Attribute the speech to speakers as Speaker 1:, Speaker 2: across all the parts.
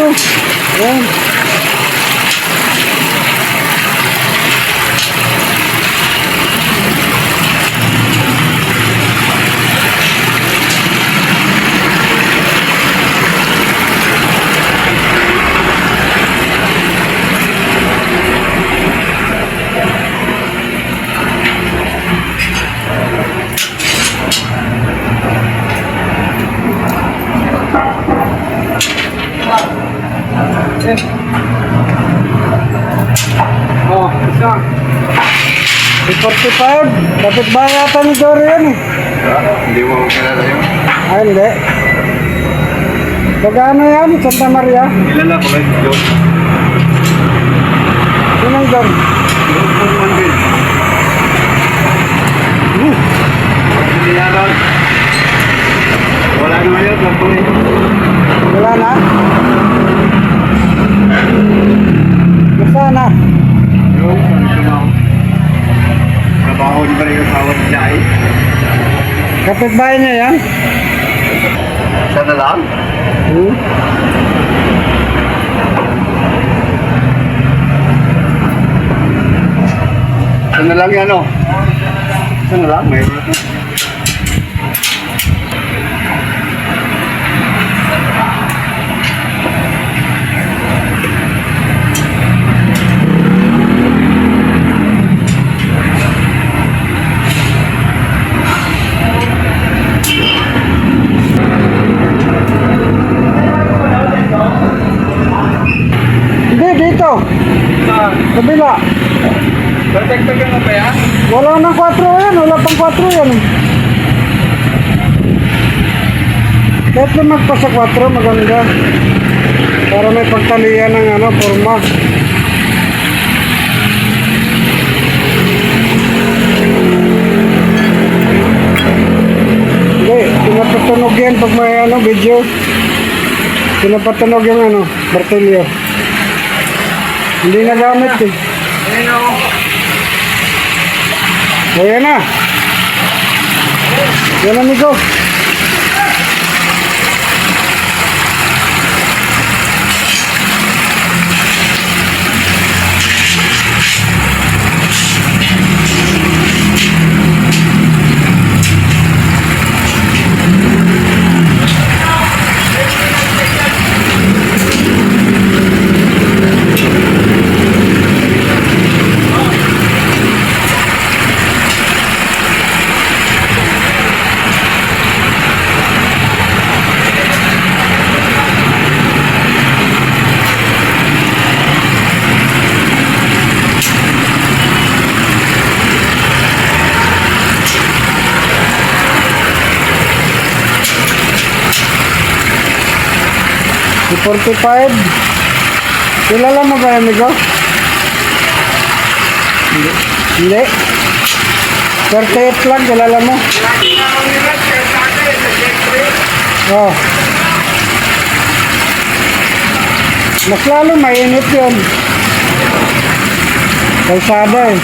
Speaker 1: oh. Ayan. Oh, isa. 45. Dapat ba yata ni Dory yan eh?
Speaker 2: Hindi mo kilala yun?
Speaker 1: Ay, hindi. Pagano yan? Santa Maria?
Speaker 2: Kilala ko kayo, John.
Speaker 1: Sinang John?
Speaker 2: John Pullman din. Hindi naman. Wala naman yun, John Pullman.
Speaker 1: Wala na? Basta na.
Speaker 2: Yung, trabaho. Trabaho di ba rin yung tawag niya eh?
Speaker 1: Kapitbahay niya yan?
Speaker 2: Sana lang? Sana lang yan o. Sana lang, mayroon ito.
Speaker 1: Hindi, dito. Kabila.
Speaker 2: Tagtagan mo ba yan?
Speaker 1: Wala nang 4 yan. Wala pang 4 yan. Kahit na magpasa 4, maganda. Para may pagtalian ng forma. Hindi, pinapatunog yan pag may video. Pinapatunog yung martilyo. Hindi nagamit eh.
Speaker 2: Ayun o.
Speaker 1: Ayan na. Yan amigo. Si 45. Kilala mo ba amigo? Hindi. 38 lang, kilala mo? Oh. Mas lalo mainit yun. Kalsada eh.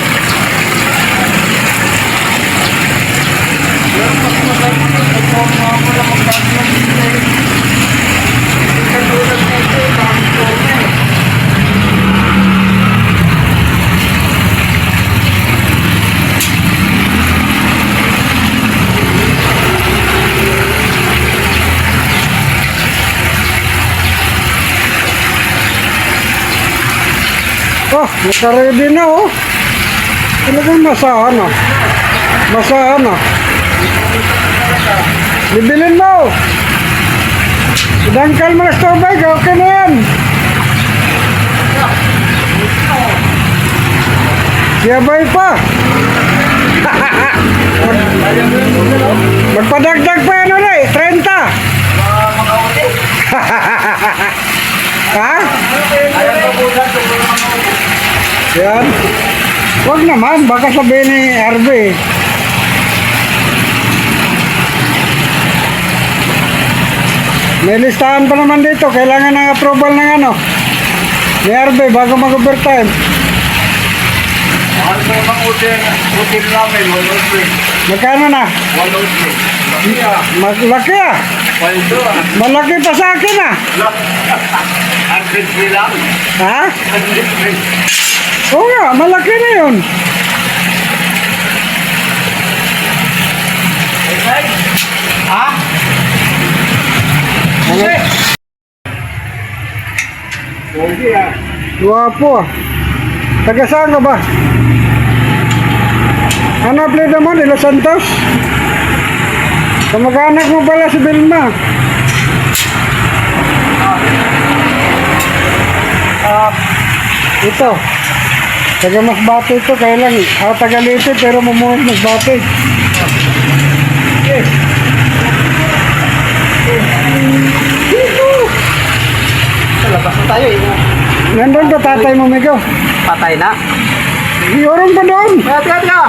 Speaker 1: Oh, naka-ready na oh. Talagang masahan ah. Masahan ah. Bibilin mo. Dangkal mo na sa tubig, okay na yan. Siyabay pa. Magpadagdag pa yan ulit, 30. Ha? Yan. Huwag naman, baka sabihin ni Harvey. May listahan pa naman dito, kailangan ng approval ng ni Harvey bago mag-overtime.
Speaker 2: Ano ba yung hotel namin? 103.
Speaker 1: Magkano na?
Speaker 2: 103.
Speaker 1: Malaki ah.
Speaker 2: Paldo ah.
Speaker 1: Malaki pa sa akin ah.
Speaker 2: 100 lang.
Speaker 1: Ha?
Speaker 2: 100.
Speaker 1: Oo nga, malaki na yun.
Speaker 2: Ha?
Speaker 1: Ano?
Speaker 2: Okay ah.
Speaker 1: Guwapo ah. Taga saan ka ba? Ano apelido mo? De Los Santos? Kamag-anak mo pala si Vilma. Ito. Taga Masbate ito. Kaya lang. Ako taga Leyte pero mamuhay Masbate.
Speaker 2: Labas na tayo eh.
Speaker 1: Nandun ba tatay mo, Migo?
Speaker 2: Patay na.
Speaker 1: Urong pa doon.
Speaker 2: Teka.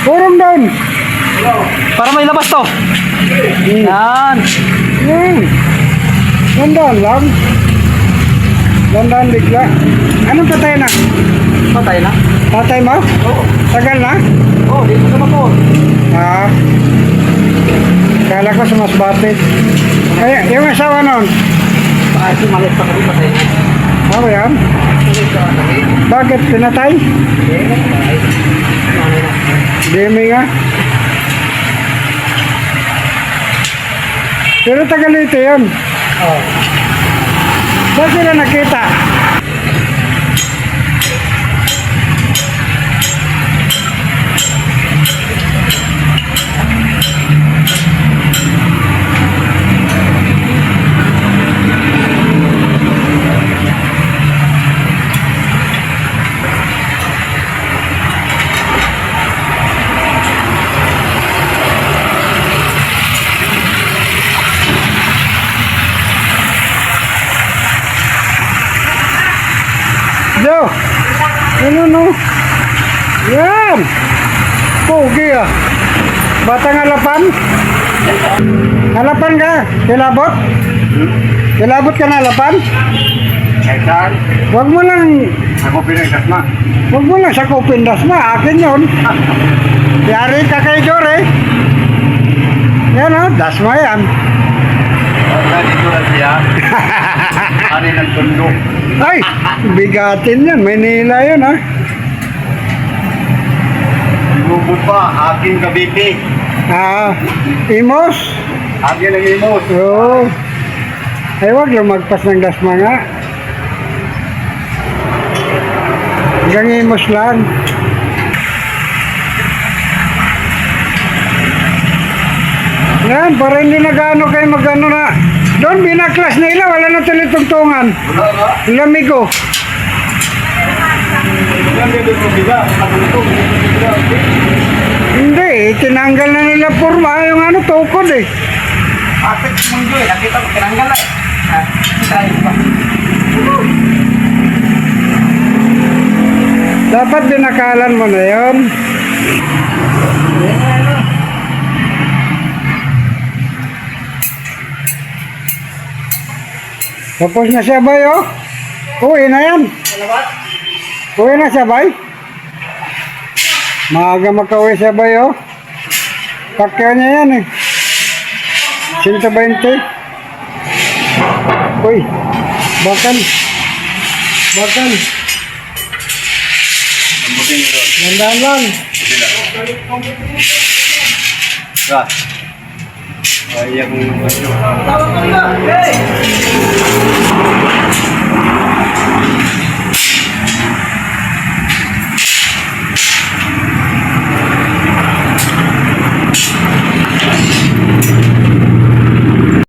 Speaker 1: Urong doon.
Speaker 2: Para may labas to. Yan.
Speaker 1: Yun. Dandaan lang. Dandaan bigla. Anong patay na?
Speaker 2: Patay na.
Speaker 1: Tatay mo?
Speaker 2: Oo.
Speaker 1: Tagal na?
Speaker 2: Oo, dito sa motor.
Speaker 1: Ah. Kala ko sa Masbate. Ay, yung asawa nun.
Speaker 2: Baka sumalit pa kami patay na.
Speaker 1: Ano yan?
Speaker 2: Sumalit ka kami.
Speaker 1: Bakit pinatay? Demi nga. Pero Tagalite yun.
Speaker 2: Oo.
Speaker 1: Saan sila nakita? Jo! Ano no? Yan! Pogi ah. Batang alapan? Alapan ka? Kilabot? Kilabot ka na alapan?
Speaker 2: Kailan?
Speaker 1: Huwag mo lang,
Speaker 2: Ako pinagkas na.
Speaker 1: huwag mo lang sakupin dasma. Akin yun. Yari ka kay Jore. Yan oh, dasma yan.
Speaker 2: Wala dito na siya. Ano ng tundo?
Speaker 1: Ay, bigatin yan. Manila yun ha.
Speaker 2: Lubot pa. Aking kabiti.
Speaker 1: Ah, Imos?
Speaker 2: Aking ang imos.
Speaker 1: Oo. Ay, huwag lumagpas ng dasma nga. Hanggang Imos lang. Yan, para hindi nag-ano kayo mag-ano na. Doon, binaklas na ila. Wala na tuloy tungtungan.
Speaker 2: Wala ba?
Speaker 1: Lamigo.
Speaker 2: Yan dito ko biga.
Speaker 1: Hindi, tinanggal na nila porma. Yung ano, tukod eh.
Speaker 2: Bakit mundo eh? Nakita ko kinanggal eh. Try pa.
Speaker 1: Dapat binakalan mo na yun. Tapos na siya, bay, oh. Uwi na yan. Uwi na siya, bay. Maaga makauwi siya, bay, oh. Pakyaw niya yan, eh. 120. Uy, bakal. Bakal.
Speaker 2: Lambutin nyo doon.
Speaker 1: Landaan lang.
Speaker 2: Sila. Ra. Ay, yung...